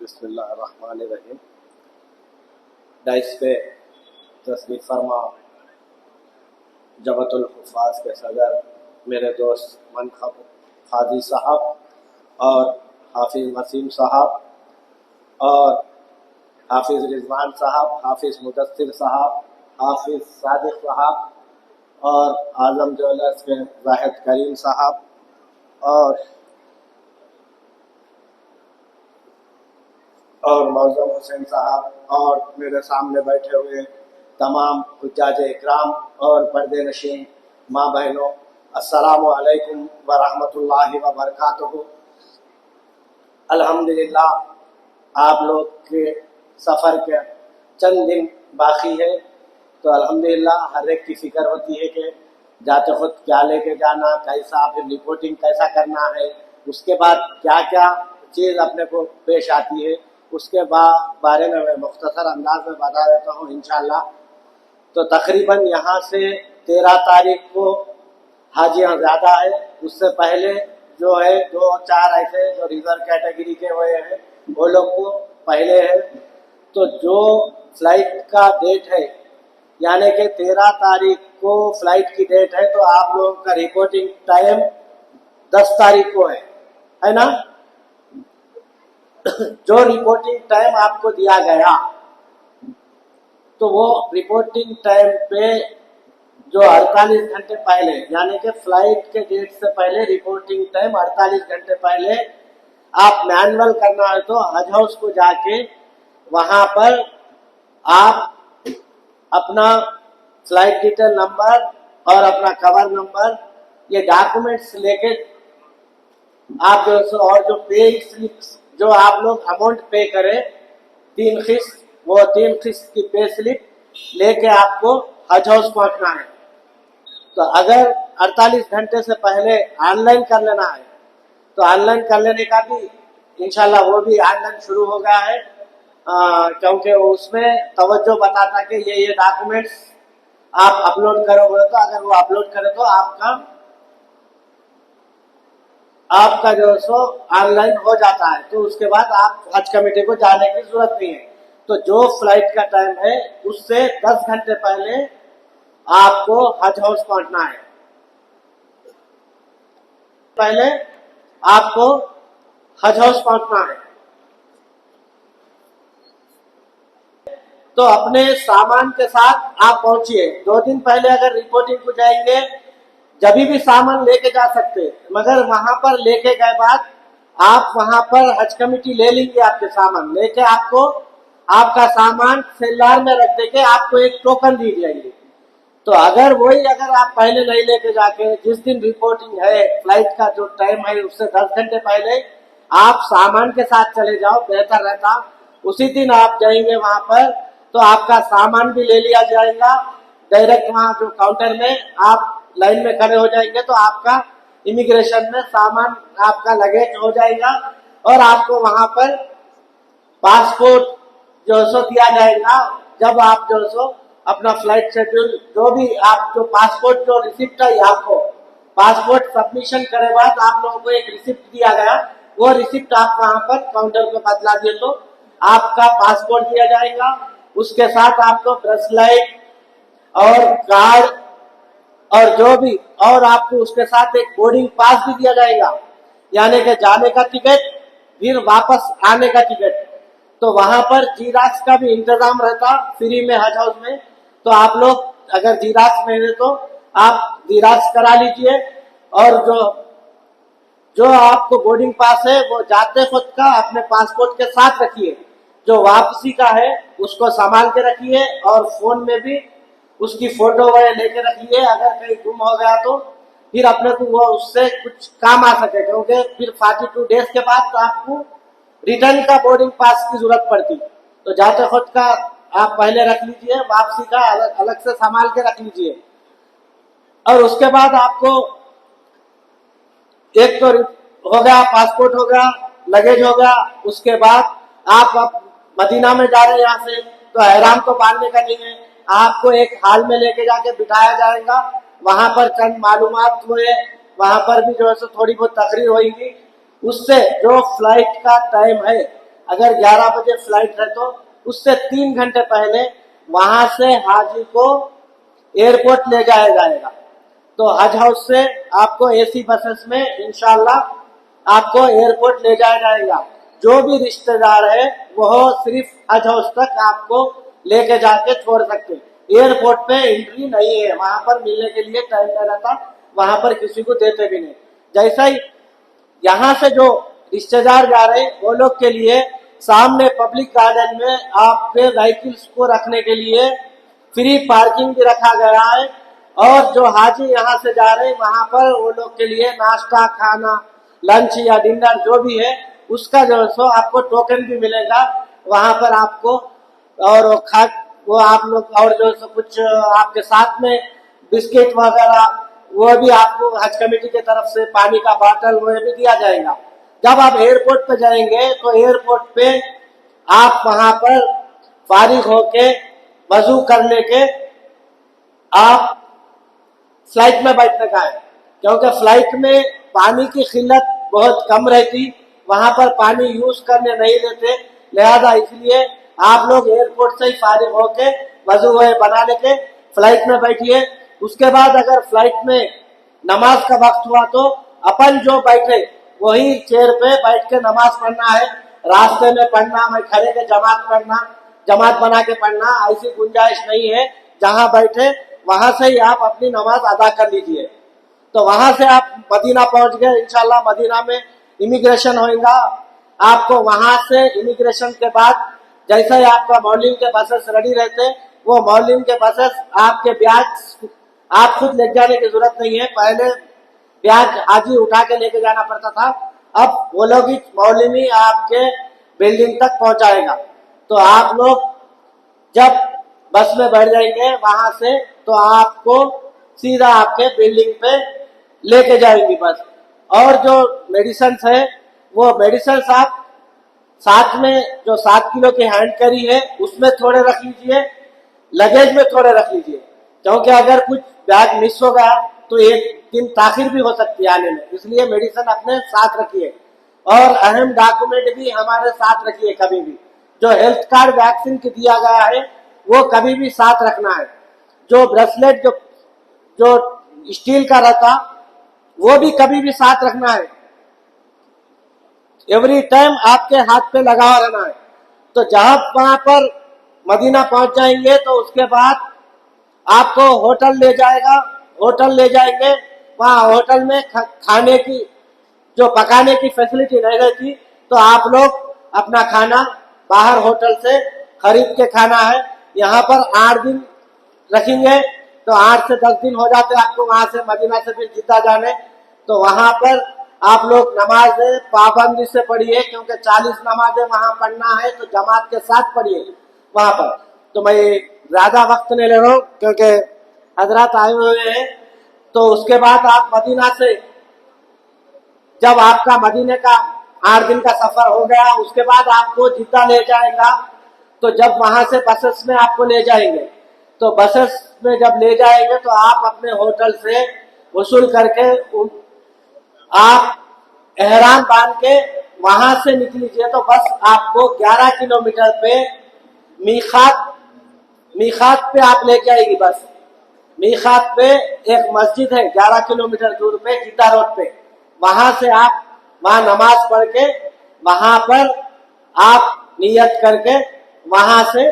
बिस्मिल्लाहिर्रहमानिर्रहीम। डाइस पे तस्नीफ फरमा जबतुल हुफ़ाज़ के सदर मेरे दोस्त मनखब हादी साहब और हाफिज़ वसीम साहब और हाफिज़ रिजवान साहब, हाफिज़ मुदस्सिर साहब, हाफिज़ सादिक साहब और आज़म ज्वेलर्स के वाहिद करीम साहब और मौज़ूम हुसैन साहब और मेरे सामने बैठे हुए तमाम हुज्जाज इकराम और पर्दे नशीन माँ बहनों, अस्सलामु अलैकुम व रहमतुल्लाहि व बरकातुहू। अल्हम्दुलिल्लाह, आप लोग के सफ़र के चंद दिन बाकी है, तो अल्हम्दुलिल्लाह हर एक की फ़िक्र होती है कि जाते खुद क्या लेके जाना, कैसा, फिर रिपोर्टिंग कैसा करना है, उसके बाद क्या क्या चीज़ अपने को पेश आती है, उसके बारे में मैं मुख्तसर अंदाज में बता देता हूँ इंशाअल्लाह। तो तकरीबन यहाँ से 13 तारीख को हाजियाँ ज़्यादा है। उससे पहले जो है 2-4 ऐसे जो रिजर्व कैटेगरी के हुए हैं वो लोग को पहले है। तो जो फ्लाइट का डेट है यानी कि 13 तारीख को फ्लाइट की डेट है, तो आप लोगों का रिपोर्टिंग टाइम 10 तारीख को है ना। जो रिपोर्टिंग टाइम आपको दिया गया, तो वो रिपोर्टिंग टाइम पे जो 48 घंटे पहले यानी कि फ्लाइट के डेट से पहले रिपोर्टिंग टाइम 48 घंटे पहले आप मैनुअल करना है तो हज हाउस को जाके वहां पर आप अपना फ्लाइट डिटेल नंबर और अपना कवर नंबर, ये डॉक्यूमेंट्स लेके आप और जो पे स्लिप्स जो आप लोग अमाउंट पे करें 3 किस्त, वो 3 किस्त की पे स्लिप लेके आपको हज हाउस पहुंचना है। तो अगर 48 घंटे से पहले ऑनलाइन कर लेना है तो ऑनलाइन कर लेने का भी इंशाल्लाह वो भी ऑनलाइन शुरू हो गया है, क्योंकि उसमें तवज्जो बताता कि ये डॉक्यूमेंट्स आप अपलोड करोगे, तो अगर वो अपलोड करें तो आपका जो सो ऑनलाइन हो जाता है, तो उसके बाद आप हज कमेटी को जाने की जरूरत नहीं है। तो जो फ्लाइट का टाइम है उससे 10 घंटे पहले आपको हज हाउस पहुंचना है। पहले आपको हज हाउस पहुंचना है तो अपने सामान के साथ आप पहुंचिए। 2 दिन पहले अगर रिपोर्टिंग को जाएंगे जब भी सामान लेके जा सकते, मगर वहां पर लेके गए बाद आप वहां पर हज कमेटी ले लेंगे, आपके सामान लेके आपको आपका सामान सेल्लार में रख देके आपको एक टोकन दी जाएगी। तो अगर आप पहले नहीं लेके जाके जिस दिन रिपोर्टिंग है फ्लाइट का जो टाइम है उससे 10 घंटे पहले आप सामान के साथ चले जाओ, बेहतर रहता। उसी दिन आप जाएंगे वहां पर तो आपका सामान भी ले लिया जाएगा, डायरेक्ट वहां जो काउंटर में आप लाइन में खड़े हो जाएंगे तो आपका इमिग्रेशन में सामान आपका लगेज हो जाएगा और आपको वहां पर पासपोर्ट जो सो दिया जाएगा। जब आप जो सो अपना फ्लाइट शेड्यूल जो भी आप जो पासपोर्ट जो रिसिप्ट है, आपको पासपोर्ट सबमिशन करे बाद आप लोगों को एक रिसिप्ट दिया गया, वो रिसिप्ट आप वहां पर काउंटर पे बदला दिए तो आपका पासपोर्ट दिया जाएगा। उसके साथ आपको ब्रेसलेट और कार्ड और जो भी और आपको उसके साथ एक बोर्डिंग पास भी दिया जाएगा, यानी कि जाने का टिकट फिर वापस आने का टिकट। तो वहां पर जीराक्स का भी इंतजाम रहता फ्री में हज हाउस में। तो आप लोग अगर जीराक्स में है तो आप जीराक्स करा लीजिए और जो आपको बोर्डिंग पास है वो जाते खुद का अपने पासपोर्ट के साथ रखिए, जो वापसी का है उसको संभाल के रखिए और फोन में भी उसकी फोटो वगैरह लेके रखिए। अगर कहीं गुम हो गया तो फिर अपने को वो उससे कुछ काम आ सके, क्योंकि फिर 42 डेज के बाद तो आपको रिटर्न का बोर्डिंग पास की जरूरत पड़ती। तो जाते खुद का आप पहले रख लीजिए, वापसी का अलग से संभाल के रख लीजिए। और उसके बाद आपको एक तो हो गया, पासपोर्ट हो गया, लगेज हो गया। उसके बाद आप मदीना में जा रहे हैं, यहाँ से तो एहराम तो बांधने का नहीं है, आपको एक हाल में लेके जाके बिठाया जाएगा। वहां पर चंद मालूमात हुए, वहां पर भी जो है थोड़ी बहुत तकरीर होगी। उससे जो फ्लाइट का टाइम है अगर 11 बजे फ्लाइट है तो उससे 3 घंटे पहले वहां से हाजी को एयरपोर्ट ले जाया जाएगा। तो हज हाउस से आपको एसी बसेस में इंशाल्लाह आपको एयरपोर्ट ले जाया जाएगा। जो भी रिश्तेदार है वो सिर्फ हज हाउस तक आपको लेके जाके छोड़ सकते हैं। एयरपोर्ट पे एंट्री नहीं है, वहां पर मिलने के लिए टाइम नहीं रहता, वहां पर किसी को देते भी नहीं। जैसा ही यहाँ से जो रिश्तेदार जा रहे हैं वो लोग के लिए सामने पब्लिक गार्डन में आपके व्हीकल्स को रखने के लिए फ्री पार्किंग भी रखा गया है। और जो हाजी यहाँ से जा रहे हैं वहां पर वो लोग के लिए नाश्ता, खाना, लंच या डिनर जो भी है उसका जो सो आपको टोकन भी मिलेगा वहां पर आपको। और वो आप लोग और जो सो कुछ आपके साथ में बिस्किट वगैरह वो भी आपको हज कमेटी की तरफ से पानी का बोतल वो भी दिया जाएगा। जब आप एयरपोर्ट पे जाएंगे तो एयरपोर्ट पे आप वहां पर फारिग होके वजू करने के आप फ्लाइट में बैठने का है, क्योंकि फ्लाइट में पानी की किल्लत बहुत कम रहती, वहां पर पानी यूज करने नहीं देते, लिहाजा इसलिए आप लोग एयरपोर्ट से ही फारिग होके वजू बना लेके फ्लाइट में बैठिए। उसके बाद अगर फ्लाइट में नमाज का वक्त हुआ तो अपन जो बैठे वही चेयर पे बैठ के नमाज पढ़ना है। रास्ते में पढ़ना, मैं खड़े के जमात पढ़ना, जमात बना के पढ़ना, ऐसी गुंजाइश नहीं है। जहां बैठे वहां से ही आप अपनी नमाज अदा कर लीजिए। तो वहां से आप मदीना पहुंच गए, इंशाल्लाह मदीना में इमिग्रेशन होगा। आपको वहां से इमिग्रेशन के बाद जैसे ही आपका मॉर्निंग के बसेस रेडी रहते, वो मॉर्निंग के बसेस आपके बैग आप खुद ले जाने की जरूरत नहीं है। पहले बैग हाजी उठा के लेके जाना पड़ता था, अब वो लोग ही मौलवी आपके बिल्डिंग तक पहुंचाएगा। तो आप लोग जब बस में बैठ जाएंगे वहां से तो आपको सीधा आपके बिल्डिंग पे लेके जाएंगी बस। और जो मेडिसिन है वो मेडिसिन आप साथ में जो 7 किलो की हैंड कैरी है उसमें थोड़े रख लीजिए, लगेज में थोड़े रख लीजिए, क्योंकि अगर कुछ बैग मिस हो गया तो एक दिन ताखिर भी हो सकती है आने में, इसलिए मेडिसिन अपने साथ रखिए। और अहम डॉक्यूमेंट भी हमारे साथ रखिए। कभी भी जो हेल्थ कार्ड वैक्सीन की दिया गया है वो कभी भी साथ रखना है। जो ब्रेसलेट जो स्टील का रहता वो भी कभी भी साथ रखना है। एवरी टाइम आपके हाथ पे लगा रहना है। तो जहां वहां पर मदीना पहुंच जाएंगे तो उसके बाद आपको होटल ले जाएगा, होटल ले जाएंगे। वहां होटल में खाने की जो पकाने की फैसिलिटी नहीं रहती, तो आप लोग अपना खाना बाहर होटल से खरीद के खाना है। यहाँ पर 8 दिन रखेंगे तो 8 से 10 दिन हो जाते आपको वहां से मदीना से फिर जिद्दा जाने। तो वहां पर आप लोग नमाज पाबंदी से पढ़िए, क्योंकि 40 नमाजें वहां पढ़ना है, तो जमात के साथ पढ़िए वहां पर। तो मैं ज्यादा वक्त नहीं ले रहा हूँ क्योंकि हजरात आए हुए हैं। तो उसके बाद आप मदीना से जब आपका मदीने का 8 दिन का सफर हो गया उसके बाद आपको जिद्दा ले जाएगा। तो जब वहां से बसेस में आपको ले जाएंगे तो बसेस में जब ले जाएंगे तो आप अपने होटल से वसूल करके आप एहराम बांध के वहां से निकलीजिए। तो बस आपको 11 किलोमीटर पे मीखात पे आप लेके आएगी बस। मीखात पे एक मस्जिद है 11 किलोमीटर दूर पे जिद्दा रोड पे, वहां से आप वहां नमाज पढ़ के वहां पर आप नियत करके वहां से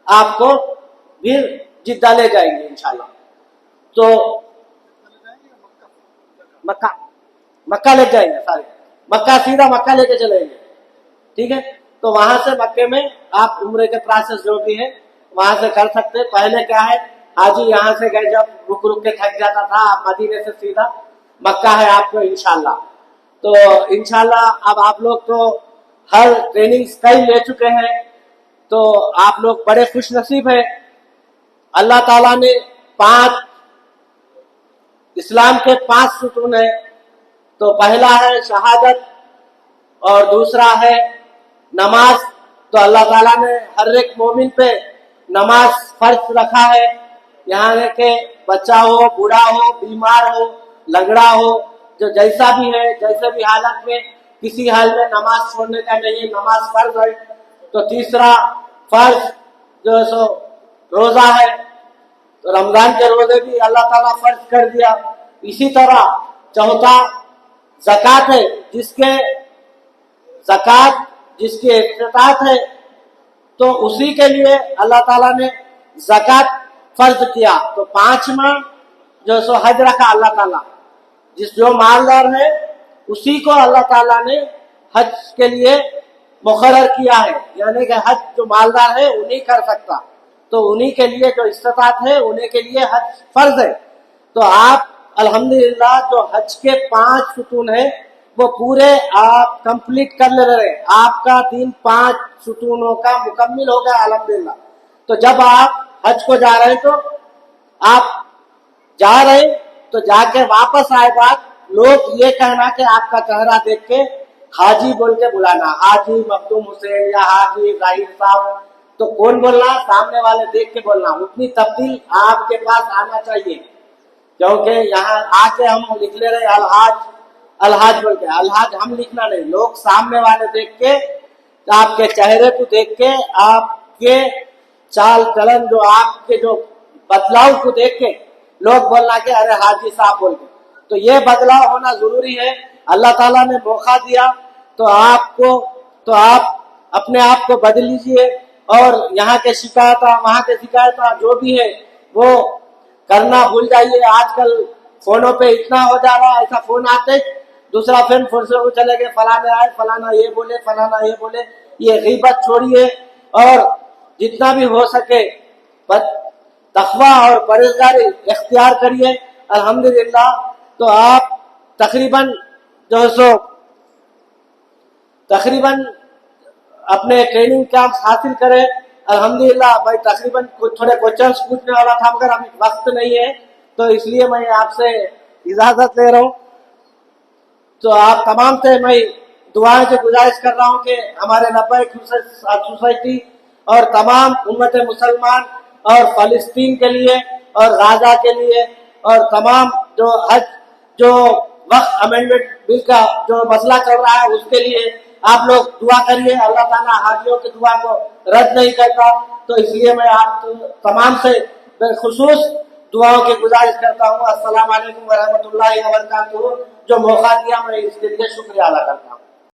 आपको फिर जिद्दा ले जाएंगे इंशाल्लाह। तो मक्का ले जाएंगे सारे, मक्का सीधा मक्का लेके चलेंगे, ठीक है। तो वहां से मक्के में आप उम्रे के प्रोसेस जो भी है वहां से कर सकते हैं। पहले क्या है, हाजी यहाँ से गए जब रुक रुक के थक जाता था, आप मदीने से सीधा मक्का है आपको इंशाल्लाह। तो इंशाल्लाह अब आप लोग तो हर ट्रेनिंग कई ले चुके हैं, तो आप लोग बड़े खुश नसीब है। अल्लाह ताला ने 5 इस्लाम के 5 सुतून है। तो पहला है शहादत और दूसरा है नमाज। तो अल्लाह ताला ने हर एक मोमिन पे नमाज फर्ज रखा है। यहाँ है कि बच्चा हो, बूढ़ा हो, बीमार हो, लंगड़ा हो, जो जैसा भी है, जैसे भी हालत में किसी हाल में नमाज छोड़ने का नहीं है, नमाज फर्ज है। तो तीसरा फर्ज जो है सो रोजा है, तो रमजान के रोजे भी अल्लाह ताला फर्ज कर दिया। इसी तरह चौथा ज़कात है, जिसकी इस्तात है तो उसी के लिए अल्लाह ताला ने ज़कात फर्ज किया। तो पांचवा जो सो हज रखा अल्लाह ताला, जो मालदार है उसी को अल्लाह ताला ने हज के लिए मुकर्रर किया है, यानी कि हज जो मालदार है उन्हीं कर सकता, तो उन्हीं के लिए जो इस्तात है उन्हीं के लिए हज फर्ज है। तो आप अल्हम्दुलिल्लाह जो हज के 5 सुतून है वो पूरे आप कंप्लीट कर ले रहे, आपका दिन 5 सुतूनों का मुकम्मिल हो गया अल्हम्दुलिल्लाह। तो जब आप हज को जा रहे तो आप जा रहे तो जाके वापस आए बाद लोग ये कहना कि आपका चेहरा देख के हाजी बोल के बुलाना, हाजी मखदूम हुसैन या हाजी जाहिर साहब। तो कौन बोलना, सामने वाले देख के बोलना। उतनी तब्दील आपके पास आना चाहिए, क्योंकि यहाँ आके हम लिख ले रहे अलहाज बोल के, अलहाज हम लिखना नहीं, लोग सामने वाले देख के, आपके चेहरे को देख के, आपके चाल चलन जो आपके जो बदलाव को देख के लोग बोलना कि अरे हाजी साहब बोल के। तो ये बदलाव होना जरूरी है। अल्लाह ताला ने मौका दिया तो आप अपने आप को बदल लीजिए, और यहाँ के शिकायत वहाँ के शिकायत जो भी है वो करना भूल जाइए। आजकल फोनों पे इतना हो जा रहा है, ऐसा फोन आते दूसरा फिर फुर्सत को चले गए, फलाने आए, फलाना ये बोले, फलाना ये बोले। ये गीबत छोड़िए और जितना भी हो सके तकवा और परहेजगारी इख्तियार करिए। अल्हम्दुलिल्लाह तो आप तकरीबन अपने ट्रेनिंग कैंप हासिल करें। अल्हम्दुलिल्लाह भाई तकरीबन थोड़े क्वेश्चंस पूछने वाला था, मगर अभी वक्त नहीं है, तो इसलिए मैं आपसे इजाजत ले रहा हूँ। तो आप तमाम से मैं दुआएं से गुजारिश कर रहा हूँ कि हमारे लब्बैक सोसाइटी और तमाम उम्मत मुसलमान और फलस्तीन के लिए और गाजा के लिए और तमाम जो हज जो वक्त अमेंडमेंट बिल का जो मसला चल रहा है उसके लिए आप लोग दुआ करिए। अल्लाह ताला हाजियों की दुआ को रद्द नहीं करता, तो इसलिए मैं आप तमाम से खुसूस दुआओं की गुजारिश करता हूँ। अस्सलाम वालेकुम व रहमतुल्लाहि व बरकातुहू। जो मौका दिया मैं इसके लिए शुक्रिया अदा करता हूँ।